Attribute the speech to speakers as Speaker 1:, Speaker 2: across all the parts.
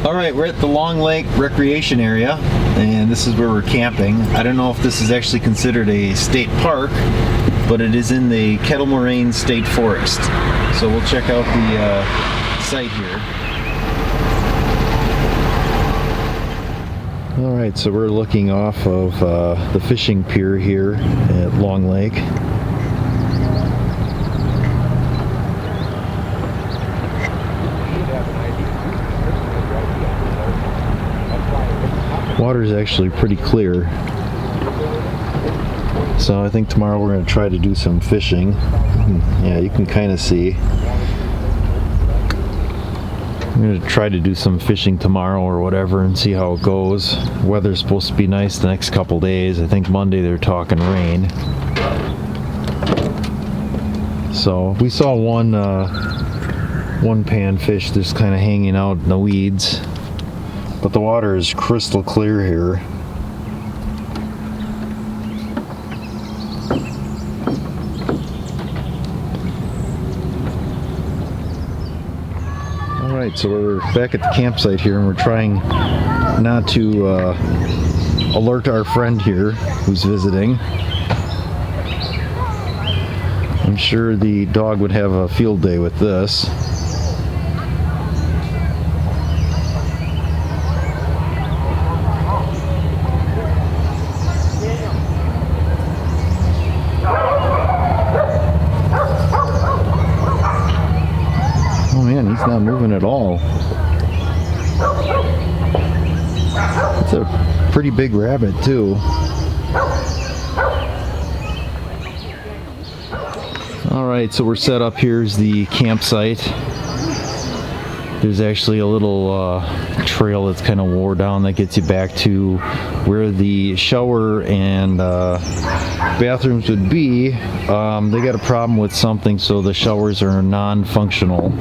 Speaker 1: Alright, we're at the Long Lake Recreation Area, and this is where we're camping. I don't know if this is actually considered a state park, but it is in the Kettle Moraine State Forest. So we'll check out the site here. Alright, so we're looking off of the fishing pier here at Long Lake. Water is actually pretty clear, so I think tomorrow we're going to try to do some fishing. Yeah, you can kind of see. I'm going to try to do some fishing tomorrow or whatever and see how it goes. Weather's supposed to be nice the next couple days. I think Monday they're talking rain. So we saw one panfish just kind of hanging out in the weeds. But the water is crystal clear here. Alright, so we're back at the campsite here, and we're trying not to alert our friend here who's visiting. I'm sure the dog would have a field day with this. He's not moving at all. It's a pretty big rabbit too. Alright, so we're set up. Here's the campsite. There's actually a little trail that's kind of wore down that gets you back to where the shower and bathrooms would be. They got a problem with something, so the showers are non-functional.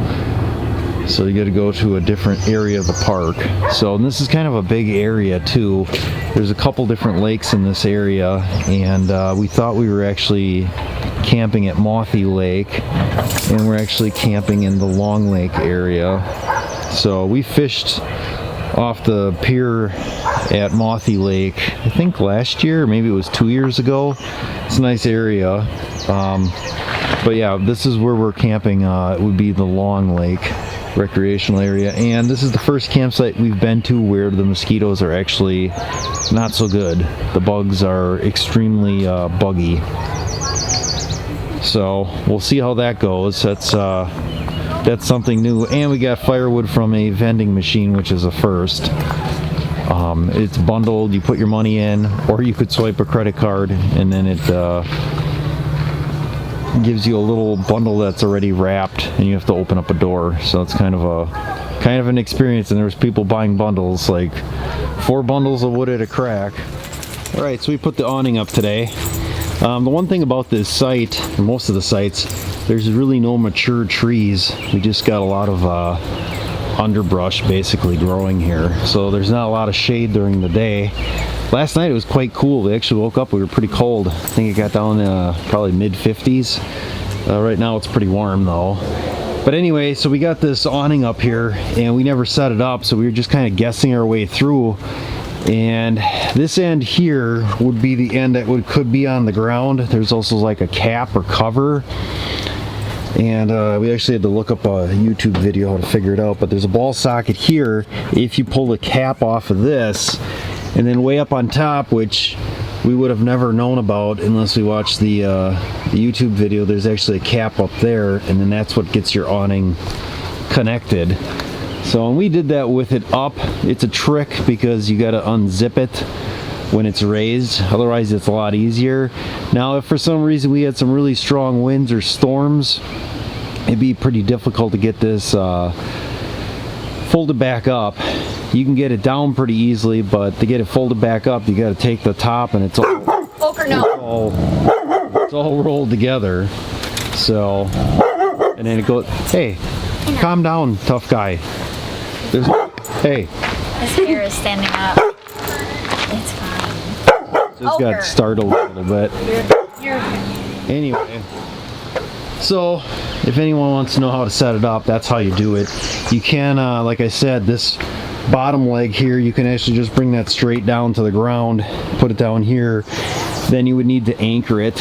Speaker 1: So you got to go to a different area of the park. So and this is kind of a big area too. There's a couple different lakes in this area, and we thought we were actually camping at Mothy Lake, and we're actually camping in the Long Lake area. So we fished off the pier at Mothy Lake, I think last year, or maybe it was 2 years ago. It's a nice area. But yeah, this is where we're camping. It would be the Long Lake recreational area, and this is the first campsite we've been to where the mosquitoes are actually not so good. The bugs are extremely buggy. So we'll see how that goes. That's something new, and we got firewood from a vending machine, which is a first. It's bundled. You put your money in, or you could swipe a credit card, and then it gives you a little bundle that's already wrapped, and you have to open up a door. So it's kind of an experience, and there's people buying bundles, like 4 bundles of wood at a crack. All right, so we put the awning up today. The one thing about this site, and most of the sites, there's really no mature trees. We just got a lot of underbrush basically growing here, so there's not a lot of shade during the day. Last night it was quite cool. We actually woke up, we were pretty cold. I think it got down probably mid-50s. Right now it's pretty warm though. But anyway, so we got this awning up here, and we never set it up, so we were just kind of guessing our way through. And this end here would be the end that could be on the ground. There's also like a cap or cover. And we actually had to look up a YouTube video how to figure it out. But there's a ball socket here. If you pull the cap off of this, and then way up on top, which we would have never known about unless we watched the YouTube video, there's actually a cap up there, and then that's what gets your awning connected. So when we did that with it up, it's a trick because you got to unzip it when it's raised. Otherwise it's a lot easier. Now if for some reason we had some really strong winds or storms, it'd be pretty difficult to get this folded back up. You can get it down pretty easily, but to get it folded back up, you got to take the top, and it's all rolled together. So, and then it goes. Hey, calm down, tough guy. Hey.
Speaker 2: His hair is standing up. It's fine.
Speaker 1: Just got startled a little bit.
Speaker 2: You're
Speaker 1: Anyway. So, if anyone wants to know how to set it up, that's how you do it. You can, like I said, this bottom leg here, you can actually just bring that straight down to the ground, put it down here. Then you would need to anchor it.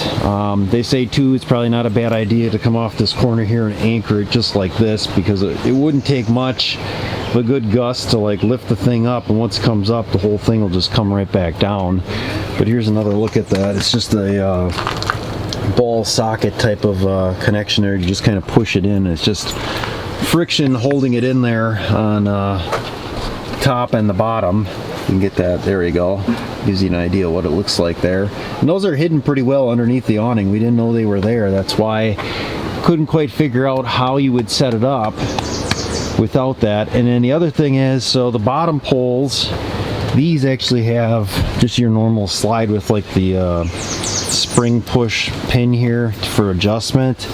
Speaker 1: They say too, it's probably not a bad idea to come off this corner here and anchor it just like this, because it wouldn't take much of a good gust to like lift the thing up, and once it comes up, the whole thing will just come right back down. But here's another look at that. It's just a ball socket type of connection there. You just kind of push it in. It's just friction holding it in there on top and the bottom. You can get that, there we go. Gives you an idea what it looks like there. And those are hidden pretty well underneath the awning. We didn't know they were there. That's why couldn't quite figure out how you would set it up without that. And then the other thing is, so the bottom poles, these actually have just your normal slide with like the spring push pin here for adjustment.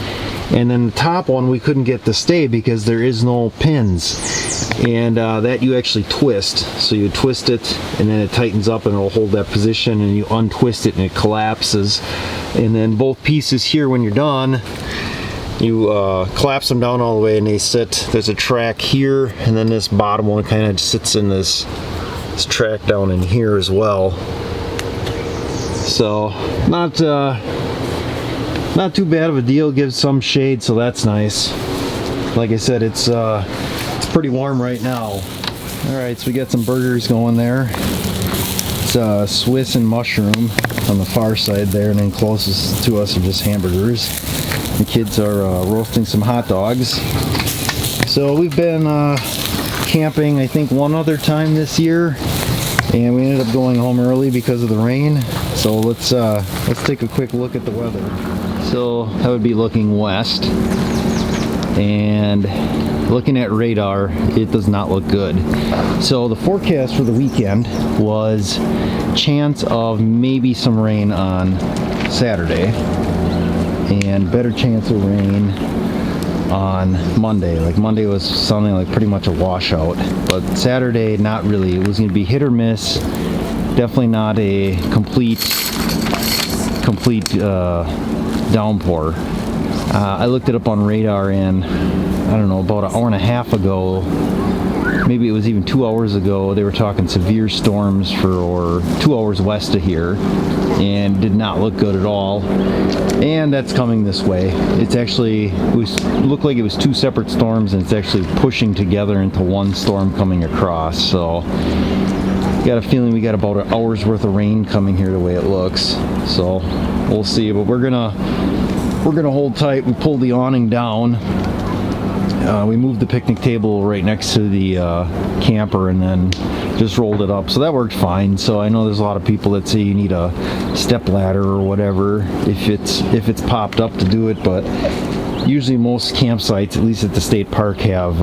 Speaker 1: And then the top one we couldn't get to stay because there is no pins, and that you actually twist. So you twist it and then it tightens up and it'll hold that position, and you untwist it and it collapses. And then both pieces here, when you're done, you collapse them down all the way and they sit. There's a track here, and then this bottom one kind of sits in this track down in here as well. So not too bad of a deal. Gives some shade, so that's nice. Like I said, it's pretty warm right now. All right, so we got some burgers going there. It's Swiss and mushroom on the far side there, and then closest to us are just hamburgers. The kids are roasting some hot dogs. So we've been camping, I think, one other time this year, and we ended up going home early because of the rain. So let's take a quick look at the weather. So that would be looking west, and looking at radar, it does not look good. So the forecast for the weekend was chance of maybe some rain on Saturday, and better chance of rain on Monday. Like Monday was sounding like pretty much a washout, but Saturday not really. It was going to be hit or miss. Definitely not a complete downpour. I looked it up on radar, and I don't know, about an hour and a half ago, maybe it was even 2 hours ago, they were talking severe storms for 2 hours west of here, and did not look good at all. And that's coming this way. It's actually, looked like it was two separate storms, and it's actually pushing together into one storm coming across. So got a feeling we got about an hour's worth of rain coming here the way it looks. So we'll see, but we're gonna hold tight. We pulled the awning down. We moved the picnic table right next to the camper, and then just rolled it up. So that worked fine. So I know there's a lot of people that say you need a step ladder or whatever if it's popped up to do it, but usually most campsites, at least at the state park, have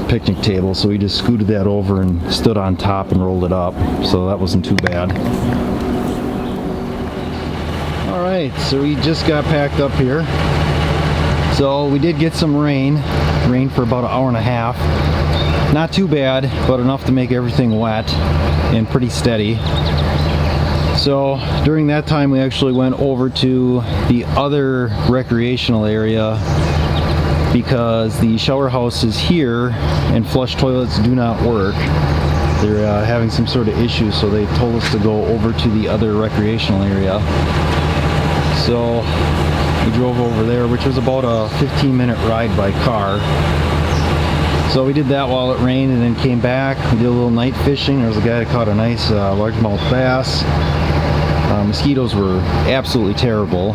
Speaker 1: picnic tables. So we just scooted that over and stood on top and rolled it up. So that wasn't too bad. Alright, so we just got packed up here. So we did get some rain for about an hour and a half. Not too bad, but enough to make everything wet and pretty steady. So during that time we actually went over to the other recreational area, because the shower houses here and flush toilets do not work. They're having some sort of issue, so they told us to go over to the other recreational area. So we drove over there, which was about a 15-minute ride by car. So we did that while it rained, and then came back. We did a little night fishing. There was a guy that caught a nice largemouth bass. Mosquitoes were absolutely terrible.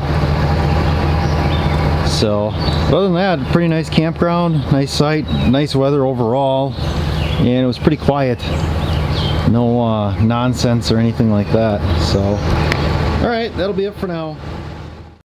Speaker 1: So other than that, pretty nice campground, nice site, nice weather overall, and it was pretty quiet. No nonsense or anything like that. So all right, that'll be it for now.